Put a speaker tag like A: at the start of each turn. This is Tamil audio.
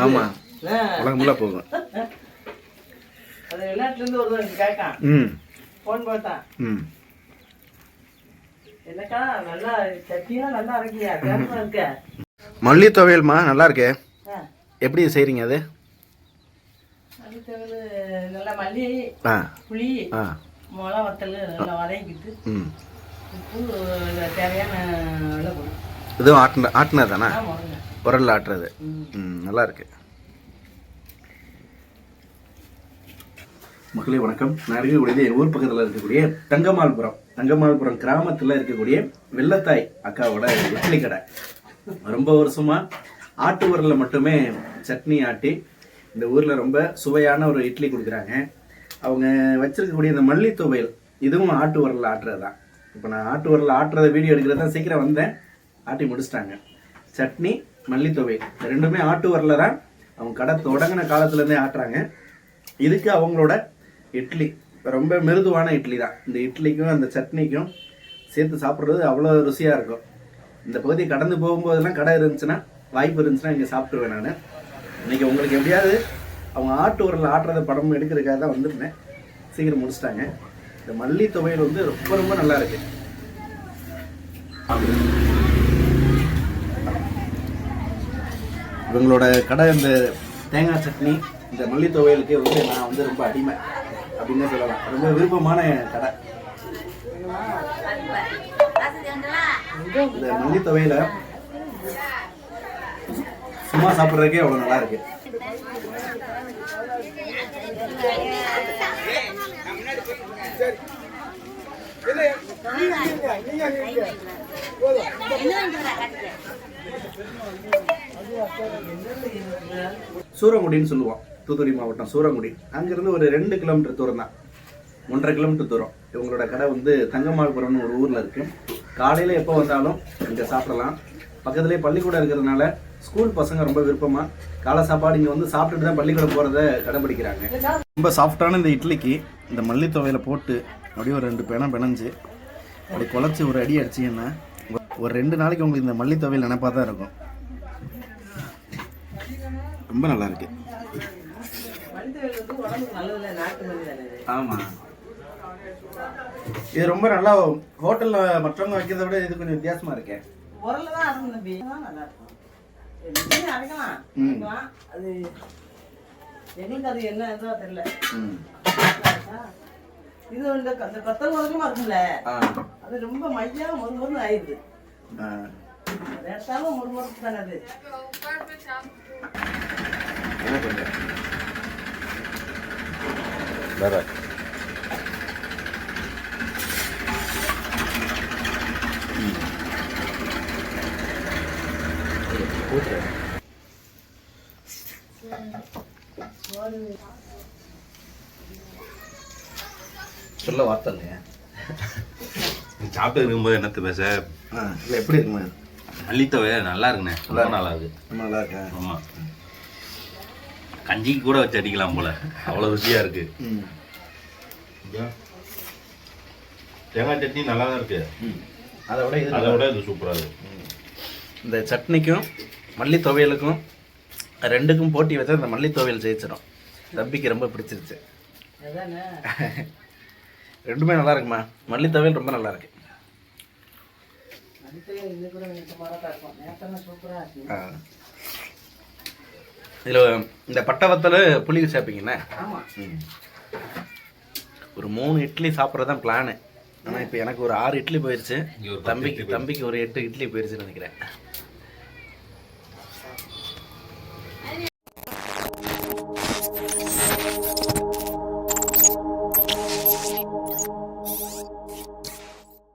A: ஆமா உலகம் ஃபுல்லா போகும்.
B: அது வெளிநாட்டுல இருந்து ஒருத்தன் கேட்டான். போன் போட்டான். என்னக்கா நல்லா சட்னியா நல்லா இருக்கியா? கேரளா இருக்க.
A: மல்லி துவையல்மா நல்லா இருக்கே. எப்படி செய்றீங்க அது?
B: மல்லி துவையல் நல்லா மல்லி, புளி, மிளகா வத்தல் நல்லா வதக்கிட்டு உப்பு தேவையான அளவு.
A: இதுவும் ஆட்டினது தானே? உரல்ல ஆட்டுறது. நல்லா இருக்கு. மக்களே வணக்கம். நான் இருக்கக்கூடியது என் ஊர் பக்கத்தில் இருக்கக்கூடிய தங்கமால்புரம் கிராமத்தில் இருக்கக்கூடிய வெள்ளத்தாய் அக்காவோட இட்லி கடை. ரொம்ப வருஷமா ஆட்டு உரல்ல மட்டுமே சட்னி ஆட்டி இந்த ஊரில் ரொம்ப சுவையான ஒரு இட்லி கொடுக்குறாங்க. அவங்க வச்சிருக்கக்கூடிய இந்த மல்லி துவையல் இதுவும் ஆட்டு உரல்ல ஆட்டுறது தான். இப்போ நான் ஆட்டு உரல்ல ஆட்டுறத வீடியோ எடுக்கிறது தான் சீக்கிரம் வந்தேன். ஆட்டி முடிச்சிட்டாங்க. சட்னி மல்லி துவையல் ரெண்டுமே ஆட்டு உரல்ல தான் அவங்க கடை தொடங்கின காலத்துலேருந்தே ஆட்டுறாங்க. இதுக்கு அவங்களோட இட்லி ரொம்ப மிருதுவான இட்லி தான். இந்த இட்லிக்கும் அந்த சட்னிக்கும் சேர்த்து சாப்பிட்றது அவ்வளோ ருசியாக இருக்கும். இந்த பகுதியை கடந்து போகும்போதெல்லாம் கடை இருந்துச்சுன்னா, வாய்ப்பு இருந்துச்சுன்னா இங்கே சாப்பிட்டுருவேன் நான். இன்னைக்கு உங்களுக்கு எப்படியாவது அவங்க ஆட்டு உரல்ல ஆட்டுறத படம் எடுக்கிறதுக்காக தான் வந்துருந்தேன். சீக்கிரம் முடிச்சிட்டாங்க. இந்த மல்லி துவையல் வந்து ரொம்ப ரொம்ப நல்லா இருக்கு. இவங்களோட கடை இந்த தேங்காய் சட்னி இந்த மல்லி துவையலுக்கு வந்து நான் வந்து ரொம்ப அடிமை அப்படின்னு சொல்லலாம். ரொம்ப விருப்பமான கடை. இந்த மல்லி துவையல சும்மா சாப்பிட்றதுக்கே அவ்வளோ நல்லா இருக்கு. சூரங்குடின்னு சொல்லுவோம். தூத்துக்குடி மாவட்டம் சூரங்குடி. அங்கிருந்து ஒரு 2 கிலோமீட்டர் தூரம் தான், 1.5 கிலோமீட்டர் தூரம். இவங்களோட கடை வந்து தங்கமால்புரம்னு ஒரு ஊர்ல இருக்கு. காலையில எப்போ வந்தாலும் இங்க சாப்பிடலாம். பக்கத்துலேயே பள்ளிக்கூடம் இருக்கிறதுனால ஸ்கூல் பசங்க ரொம்ப விருப்பமா காலை சாப்பாடு இங்க வந்து சாப்பிட்டுட்டு தான் பள்ளிக்கூடம் போறத கடைபிடிக்கிறாங்க. ரொம்ப சாஃப்டான இந்த இட்லிக்கு இந்த மல்லி துவையில போட்டு அப்படியே ஒரு 2 பேனா பிணைஞ்சு அப்படி குழச்சி ஒரு அடி அடிச்சிங்கன்னா ஒரு 2 நாளைக்கு உங்களுக்கு இந்த மல்லி துவையல் நினைப்பா தான் இருக்கும். ரொம்ப நல்லா இருக்கு. ஆமா, இது ரொம்ப நல்லா ஹோட்டல்ல மற்றவங்க வைக்கிறத விட இது கொஞ்சம் வித்தியாசமா இருக்கேன்.
B: அது என்ன தெரியல. இது அந்த கத்தல் வரைக்குமா இருக்குல்ல, அது ரொம்ப மையா முறுமுறுன்னு ஆயிடுது. எடுத்தாலும் முறுமுறுப்பு தானே அது.
A: வேற சொல்ல வார்த்தை இல்லையா?
C: சாப்பிட்டு இருக்கும்போது என்னத்து பேச
A: இல்லை எப்படி இருக்குமா?
C: மல்லி துவையல் நல்லா இருக்குண்ணே. ரொம்ப நல்லா இருக்கு.
A: நல்லா இருக்கா?
C: ஆமாம், கஞ்சிக்கு கூட வச்சு அடிக்கலாம் போல, அவ்வளோ ருசியாக இருக்கு. தேங்காய் சட்னி நல்லா தான் இருக்கு. அதை விட இது சூப்பராக இருக்கு.
A: இந்த சட்னிக்கும் மல்லி துவையலுக்கும் 2க்கும் போட்டி வச்சா இந்த மல்லி துவையல் ஜெயிச்சிடும். தம்பிக்கு ரொம்ப பிடிச்சிருச்சு. ரெண்டுமே நல்லா இருக்குமா? மல்லி துவையல் ரொம்ப நல்லா இருக்கு. இதில் இந்த பட்டை வத்தல் புளி சேர்ப்பீங்கண்ணே. ஒரு 3 இட்லி சாப்பிட்றது தான் பிளானு. ஆனால் இப்போ எனக்கு ஒரு 6 இட்லி போயிடுச்சு. தம்பிக்கு ஒரு 8 இட்லி போயிடுச்சுன்னு நினைக்கிறேன்.